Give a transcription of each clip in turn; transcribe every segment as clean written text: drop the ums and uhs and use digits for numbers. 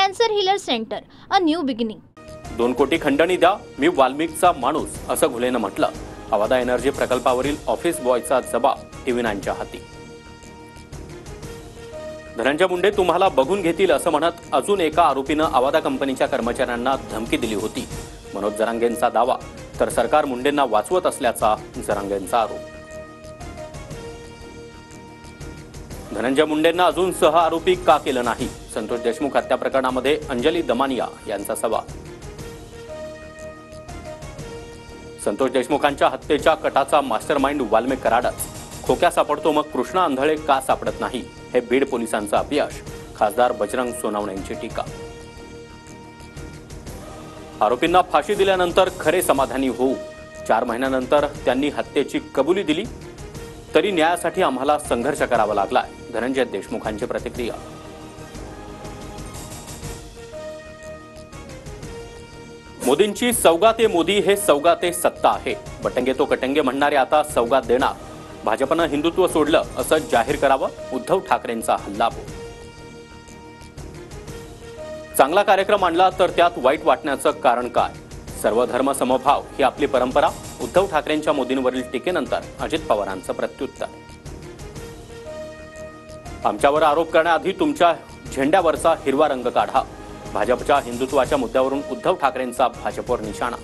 Cancer healer centre, a new beginning. 2 कोटी खंडणी द्या, मी वाल्मिकचा माणूस, असं घुलेनं म्हटलं. अवादा एनर्जी प्रकल्पावरील ऑफिस बॉयचा जबाब TV9च्या हाती. धनंजय मुंडे तुम्हाला बघून घेतील असं म्हणत अजून एका आरोपीनं अवादा कंपनीच्या कर्मचाऱ्यांना धमकी दिली होती. मनोज जरांगेंचा दावा, तर सरकार मुंडेंना वाचवत असल्याचा जरांगेंचा आरोप. धनंजय मुंडेंना अजून सह आरोपी का केलं नाही? संतोष देशमुख हत्या प्रकरणामध्ये अंजली दमानिया यांचा सवाल. संतोष देशमुखांच्या हत्येच्या कटाचा मास्टरमाइंड वाल्मिक कराडच. खोक्या सापडतो मग कृष्णा आंधळे का सापडत नाही? हे बीड पोलिसांचं अपयश. खासदार बजरंग सोनवणे यांची टीका. आरोपींना फाशी दिल्यानंतर खरे समाधानी होऊ. 4 महिन्यानंतर त्यांनी हत्येची कबुली दिली, तरी न्यायासाठी आम्हाला संघर्ष करावा लागलाय. धनंजय देशमुखांची प्रतिक्रिया. मोदींची सौगाते मोदी हे सौगाते सत्ता आहे. बटंगे तो कटंगे म्हणणारे आता सौगात देणार. भाजपनं हिंदुत्व सोडलं असं जाहीर करावं. उद्धव ठाकरेंचा हल्लाबोल. चांगला कार्यक्रम आणला तर त्यात वाईट वाटण्याचं कारण काय? सर्व धर्म समभाव ही आपली परंपरा. उद्धव ठाकरेंच्या मोदींवरील टीकेनंतर अजित पवारांचं प्रत्युत्तर. आमच्यावर आरोप करण्याआधी तुमच्या झेंड्यावरचा हिरवा रंग काढा. भाजपच्या हिंदुत्वाच्या मुद्द्यावरून उद्धव ठाकरेंचा भाजपवर निशाणा.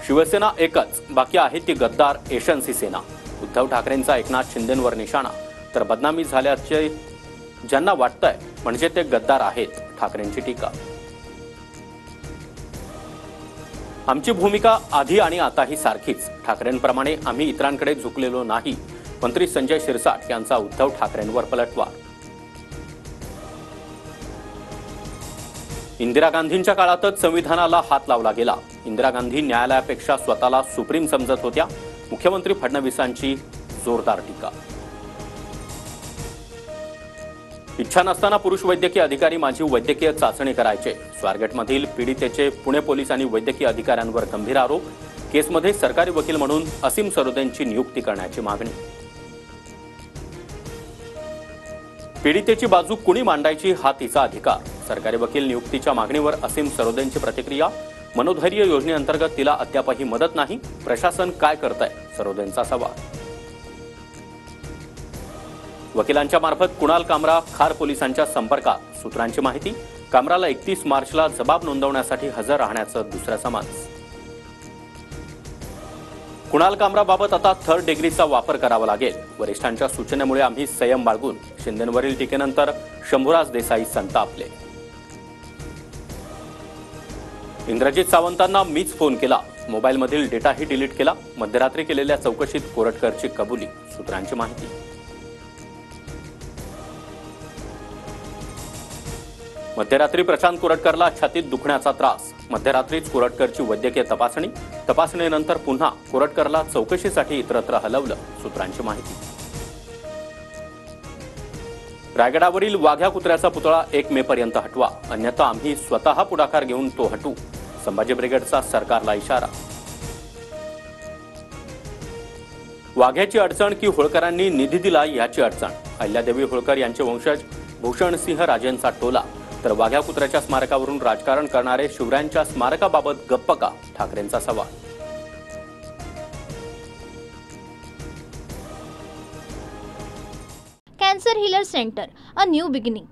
शिवसेना एकच, बाकी आहे ती गद्दार एशन्सी सेना. उद्धव ठाकरेंचा एकनाथ शिंदेंवर निशाणा. तर बदनामी झाल्याचे ज्यांना वाटतंय म्हणजे ते गद्दार आहेत, ठाकरेंची टीका. आमची भूमिका आधी आणि आताही सारखीच. ठाकरेंप्रमाणे आम्ही इतरांकडे झुकलेलो नाही. मंत्री संजय शिरसाट यांचा उद्धव ठाकरेंवर पलटवार. इंदिरा गांधींच्या काळातच संविधानाला हात लावला गेला. इंदिरा गांधी न्यायालयापेक्षा स्वतःला सुप्रीम समजत होत्या. मुख्यमंत्री फडणवीसांची जोरदार टीका. इच्छा नसताना पुरुष वैद्यकीय अधिकारी माझी वैद्यकीय चाचणी करायचे. स्वारगेटमधील पीडितेचे पुणे पोलीस आणि वैद्यकीय अधिकाऱ्यांवर गंभीर आरोप. केसमध्ये सरकारी वकील म्हणून असीम सरोदेंची नियुक्ती करण्याची मागणी. पीडितेची बाजू कुणी मांडायची हा तिचा अधिकार. सरकारी वकील नियुक्तीच्या मागणीवर असीम सरोदेंची प्रतिक्रिया. मनोधैर्य योजनेअंतर्गत तिला अद्यापही मदत नाही. प्रशासन काय करतंय? सरोदेंचा सवाल. वकिलांच्या मार्फत कुणाल कामरा खार पोलिसांच्या संपर्कात. सूत्रांची माहिती, कामराला 31 मार्चला जबाब नोंदवण्यासाठी हजर राहण्याचं दुसरं समन्स. कुणाल कामराबाबत आता 3rd डिग्रीचा वापर करावा लागेल. वरिष्ठांच्या सूचनेमुळे आम्ही संयम बाळगून. शिंदेंवरील टीकेनंतर शंभूराज देसाई संतापले. इंद्रजित सावंतांना मीच फोन केला. मोबाईलमधील डेटाही डिलीट केला. मध्यरात्री केलेल्या चौकशीत कोरटकरची कबुली. सूत्रांची माहिती. मध्यरात्री प्रशांत कोरटकरला छातीत दुखण्याचा त्रास. मध्यरात्रीच कोरटकरची वैद्यकीय तपासणी. तपासणीनंतर पुन्हा कोरटकरला चौकशीसाठी इतरत्र हलवलं. सूत्रांची माहिती. रायगडावरील वाघ्या कुत्र्याचा पुतळा 1 मे पर्यंत हटवा, अन्यथा आम्ही स्वतः पुढाकार घेऊन तो हटवू. संभाजी ब्रिगेडचा सरकारला इशारा. वाघ्याची अडचण की होळकरांनी निधी दिला याची अडचण. अहिल्यादेवी होळकर यांचे वंशज भूषणसिंह राजेंचा टोला. तर वाघ्या कुत्र्याच्या स्मारकावरून राजकारण करणारे शिवरायांच्या स्मारकाबाबत गप्प का? ठाकरेंचा सवाल. Cancer healer centre, a new beginning.